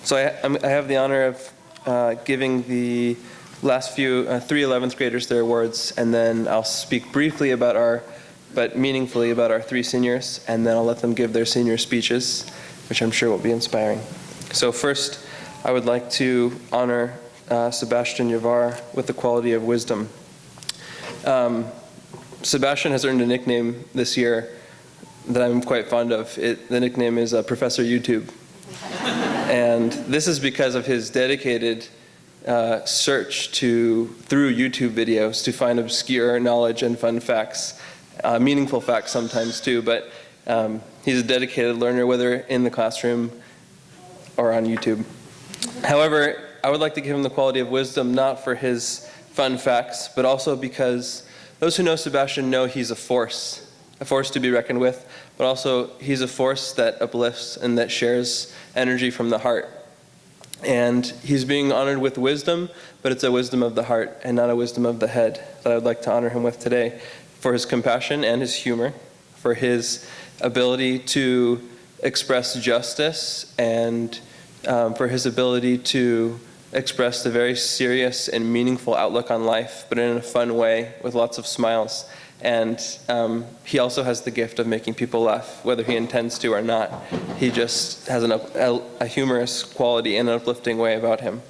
So I have the honor of giving the last few three 11th graders their awards, and then I'll speak briefly about but meaningfully about our three seniors, and then I'll let them give their senior speeches, which I'm sure will be inspiring. So first, I would like to honor Sebastian Yavar with the quality of wisdom. Sebastian has earned a nickname this year that I'm quite fond of. The nickname is Professor YouTube. And this is because of his dedicated search through YouTube videos to find obscure knowledge and fun facts, meaningful facts sometimes too, but he's a dedicated learner, whether in the classroom or on YouTube. However, I would like to give him the quality of wisdom, not for his fun facts, but also because those who know Sebastian know he's a force to be reckoned with, but also he's a force that uplifts and that shares energy from the heart. And he's being honored with wisdom, but it's a wisdom of the heart and not a wisdom of the head that I would like to honor him with today, for his compassion and his humor, for his ability to express justice, and for his ability to express the very serious and meaningful outlook on life, but in a fun way with lots of smiles. And he also has the gift of making people laugh, whether he intends to or not. He just has a humorous quality and an uplifting way about him.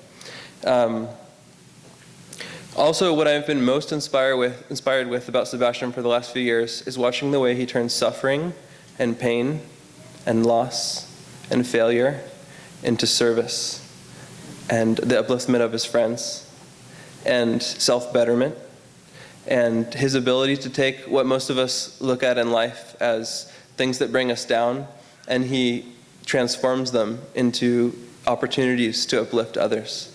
Also, what I've been most inspired with about Sebastian for the last few years is watching the way he turns suffering and pain and loss and failure into service, and the upliftment of his friends, and self-betterment, and his ability to take what most of us look at in life as things that bring us down, and he transforms them into opportunities to uplift others.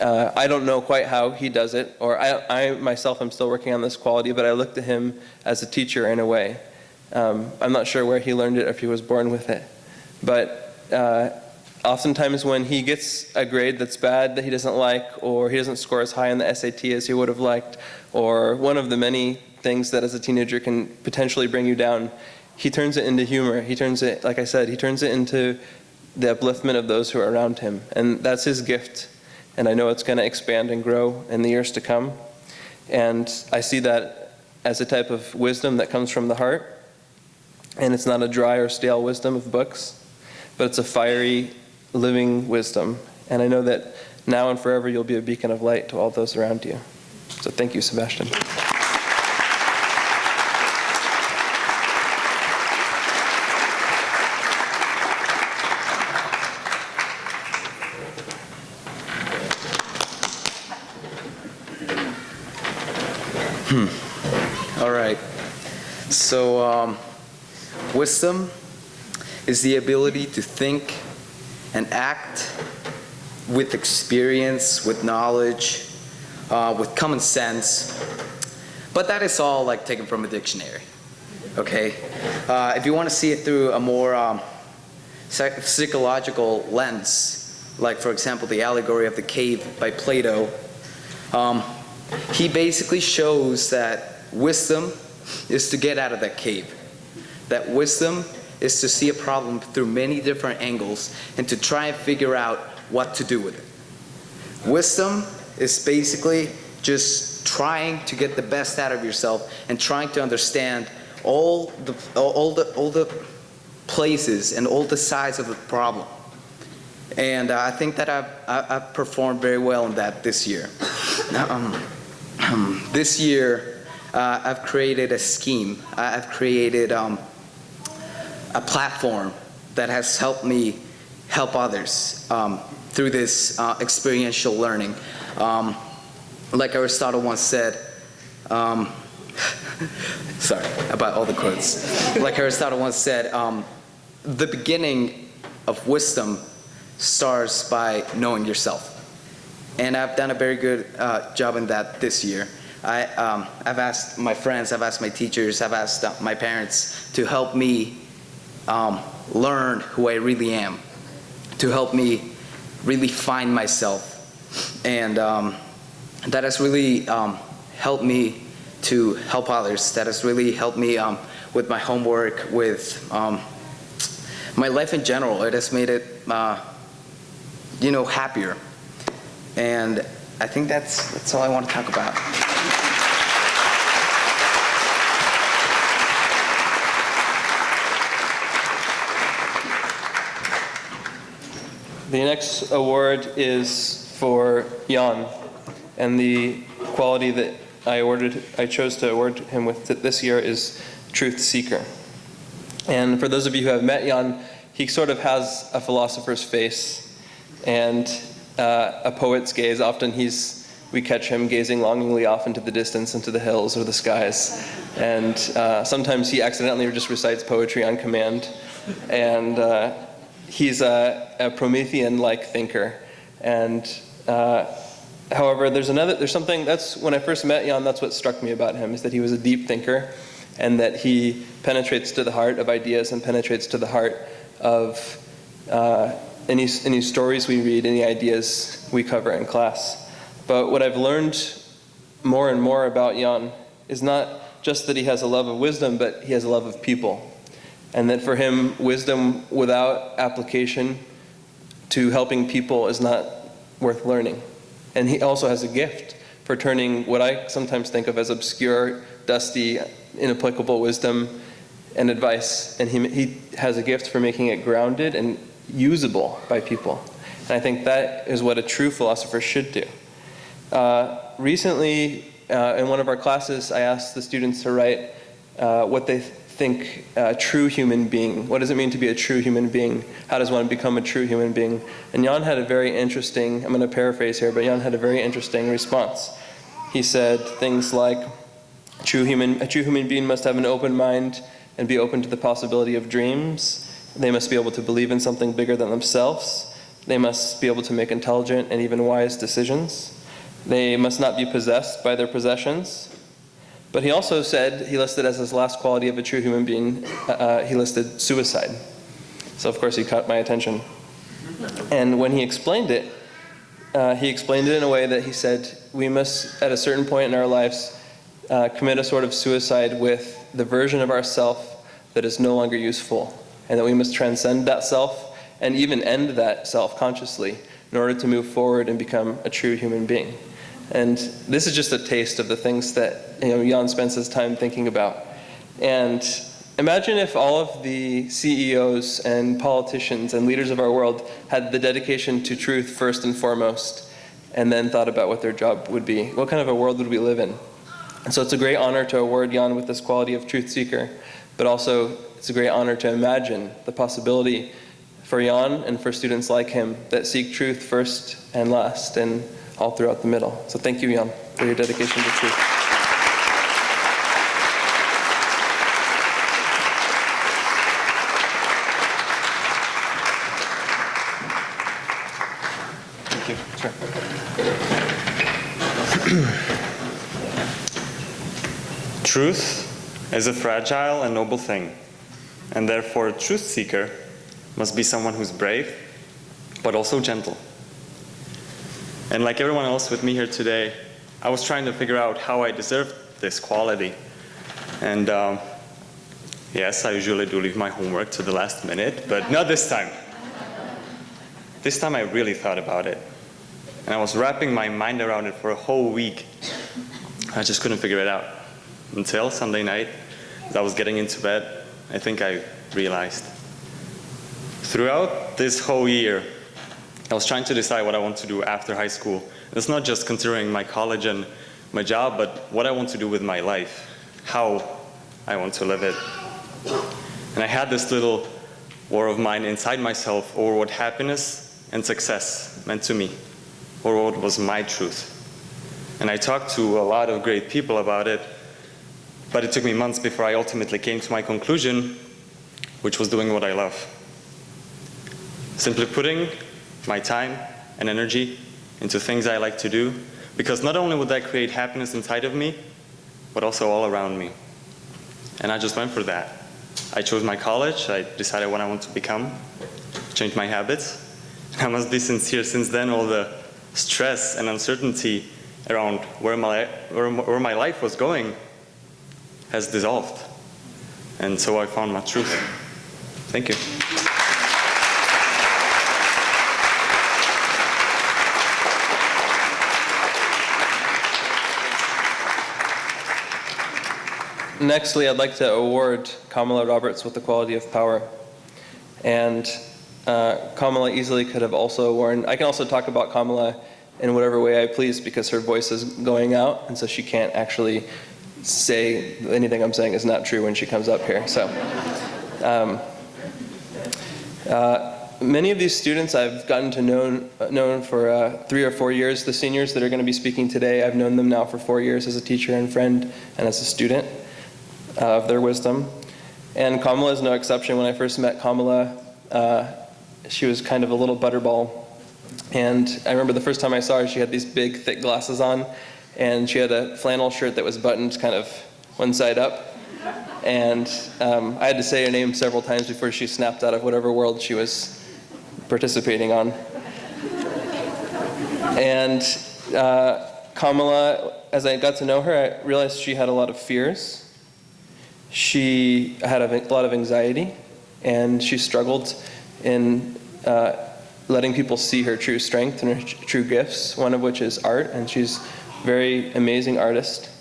I don't know quite how he does it, or I myself am still working on this quality, but I look to him as a teacher in a way. I'm not sure where he learned it, or if he was born with it, but oftentimes when he gets a grade that's bad, that he doesn't like, or he doesn't score as high on the SAT as he would have liked, or one of the many things that as a teenager can potentially bring you down, he turns it into humor. He turns it, like I said, he turns it into the upliftment of those who are around him. And that's his gift. And I know it's going to expand and grow in the years to come. And I see that as a type of wisdom that comes from the heart. And it's not a dry or stale wisdom of books, but it's a fiery, living wisdom. And I know that now and forever you'll be a beacon of light to all those around you. So thank you, Sebastian. All right. So wisdom is the ability to think and act with experience, with knowledge, with common sense. But that is all like taken from a dictionary, okay? If you want to see it through a more psychological lens, like for example the allegory of the cave by Plato, he basically shows that wisdom is to get out of that cave. That wisdom is to see a problem through many different angles and to try and figure out what to do with it. Wisdom is basically just trying to get the best out of yourself and trying to understand all the places and all the sides of the problem. And I think that I've performed very well in that this year. This year, I've created a scheme. I've created a platform that has helped me help others through this experiential learning. Like Aristotle once said, sorry about all the quotes. Like Aristotle once said, the beginning of wisdom starts by knowing yourself. And I've done a very good job in that this year. I've asked my friends, I've asked my teachers, I've asked my parents to help me learn who I really am, to help me really find myself. And that has really helped me to help others. That has really helped me with my homework, with my life in general. It has made it happier. And I think that's all I want to talk about. The next award is for Jan, and the quality that I chose to award him with this year is Truth Seeker. And for those of you who have met Jan, he sort of has a philosopher's face and a poet's gaze. Often we catch him gazing longingly off into the distance, into the hills or the skies. And sometimes he accidentally just recites poetry on command. And he's a Promethean-like thinker. And however, there's something, that's when I first met Jan, that's what struck me about him, is that he was a deep thinker, and that he penetrates to the heart of ideas and penetrates to the heart of any stories we read, any ideas we cover in class. But what I've learned more and more about Jan is not just that he has a love of wisdom, but he has a love of people. And that for him, wisdom without application to helping people is not worth learning. And he also has a gift for turning what I sometimes think of as obscure, dusty, inapplicable wisdom and advice, and he has a gift for making it grounded and usable by people. And I think that is what a true philosopher should do. Recently, in one of our classes, I asked the students to write what they think a true human being, what does it mean to be a true human being? How does one become a true human being? And Jan had a very interesting, I'm going to paraphrase here, but Jan had a very interesting response. He said things like, a true human being must have an open mind and be open to the possibility of dreams. They must be able to believe in something bigger than themselves. They must be able to make intelligent and even wise decisions. They must not be possessed by their possessions. But he also said, he listed as his last quality of a true human being, he listed suicide. So of course he caught my attention. And when he explained it in a way that he said, we must, at a certain point in our lives, commit a sort of suicide with the version of ourself that is no longer useful, and that we must transcend that self and even end that self consciously in order to move forward and become a true human being. And this is just a taste of the things that Jan spends his time thinking about. And imagine if all of the CEOs and politicians and leaders of our world had the dedication to truth first and foremost, and then thought about what their job would be. What kind of a world would we live in? And so it's a great honor to award Jan with this quality of truth seeker, but also it's a great honor to imagine the possibility for Jan and for students like him that seek truth first and last and all throughout the middle. So thank you, Jan, for your dedication to truth. Thank you. Sure. Truth is a fragile and noble thing, and therefore a truth seeker must be someone who's brave, but also gentle. And like everyone else with me here today, I was trying to figure out how I deserved this quality. And yes, I usually do leave my homework to the last minute, but not this time. This time I really thought about it. And I was wrapping my mind around it for a whole week. I just couldn't figure it out. Until Sunday night, as I was getting into bed, I think I realized. Throughout this whole year, I was trying to decide what I want to do after high school. And it's not just considering my college and my job, but what I want to do with my life, how I want to live it. And I had this little war of mine inside myself over what happiness and success meant to me, or what was my truth. And I talked to a lot of great people about it, but it took me months before I ultimately came to my conclusion, which was doing what I love. Simply putting my time and energy into things I like to do, because not only would that create happiness inside of me, but also all around me. And I just went for that. I chose my college, I decided what I want to become, changed my habits. And I must be sincere, since then all the stress and uncertainty around where my life was going has dissolved. And so I found my truth. Thank you. Nextly, I'd like to award Kamala Roberts with the Quality of Power. And Kamala easily could have also worn, I can also talk about Kamala in whatever way I please because her voice is going out, and so she can't actually say anything I'm saying is not true when she comes up here. So, many of these students I've gotten to know for 3 or 4 years. The seniors that are going to be speaking today, I've known them now for 4 years as a teacher and friend and as a student of their wisdom. And Kamala is no exception. When I first met Kamala, she was kind of a little butterball. And I remember the first time I saw her, she had these big, thick glasses on, and she had a flannel shirt that was buttoned kind of one side up. And I had to say her name several times before she snapped out of whatever world she was participating on. And Kamala, as I got to know her, I realized she had a lot of fears. She had a lot of anxiety, and she struggled in letting people see her true strength and her true gifts, one of which is art, and she's a very amazing artist.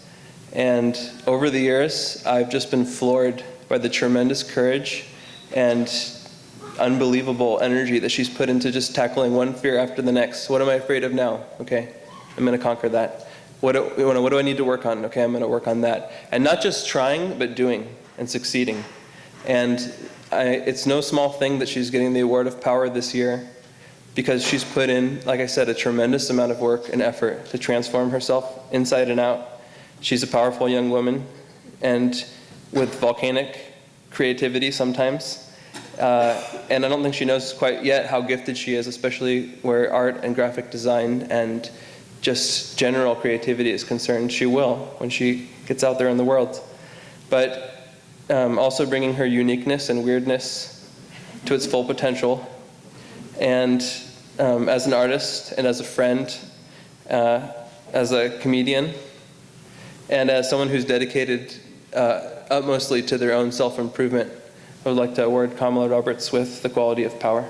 And over the years, I've just been floored by the tremendous courage and unbelievable energy that she's put into just tackling one fear after the next. What am I afraid of now? Okay, I'm going to conquer that. What do I need to work on? Okay, I'm going to work on that. And not just trying, but doing and succeeding. And it's no small thing that she's getting the Award of Power this year, because she's put in, like I said, a tremendous amount of work and effort to transform herself inside and out. She's a powerful young woman, and with volcanic creativity sometimes. And I don't think she knows quite yet how gifted she is, especially where art and graphic design and just general creativity is concerned. She will when she gets out there in the world. But also bringing her uniqueness and weirdness to its full potential. And as an artist and as a friend, as a comedian, and as someone who's dedicated utmostly to their own self-improvement, I would like to award Kamala Roberts with the Quality of Power.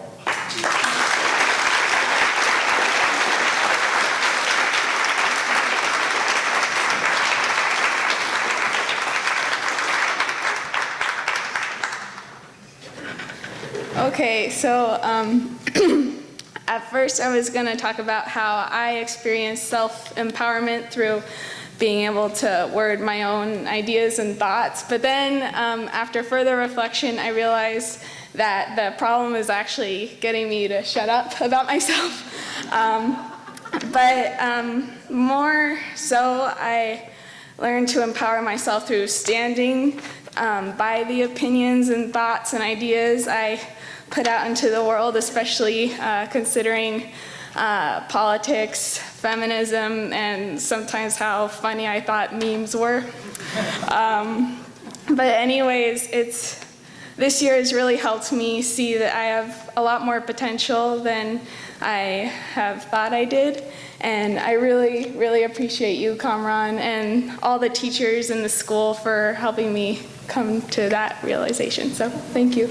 Okay, so at first I was going to talk about how I experienced self-empowerment through being able to word my own ideas and thoughts. But then after further reflection, I realized that the problem is actually getting me to shut up about myself. But more so, I learned to empower myself through standing by the opinions and thoughts and ideas I put out into the world, especially considering politics, feminism, and sometimes how funny I thought memes were. But anyways, this year has really helped me see that I have a lot more potential than I have thought I did. And I really, really appreciate you, Kamran, and all the teachers in the school for helping me come to that realization. So thank you.